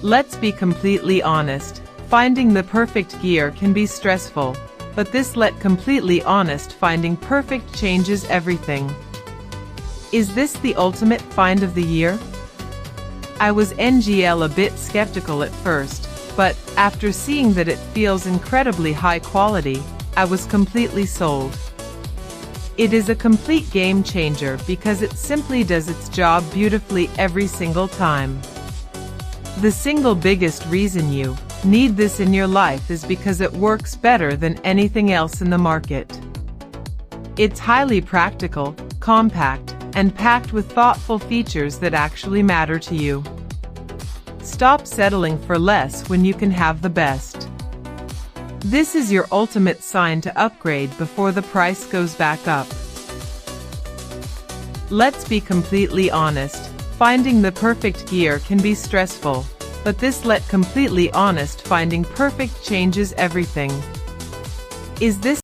Let's be completely honest. Finding the perfect gear can be stressful, but completely honest, finding perfect changes everything. Is this the ultimate find of the year? I was a bit skeptical at first, but after seeing that it feels incredibly high quality, I was completely sold. It is a complete game changer because it simply does its job beautifully every single time. The single biggest reason you need this in your life is because it works better than anything else in the market. It's highly practical, compact, and packed with thoughtful features that actually matter to you. Stop settling for less when you can have the best. This is your ultimate sign to upgrade before the price goes back up. Let's be completely honest. Finding the perfect gear can be stressful, but completely honest, finding perfect changes everything. Is this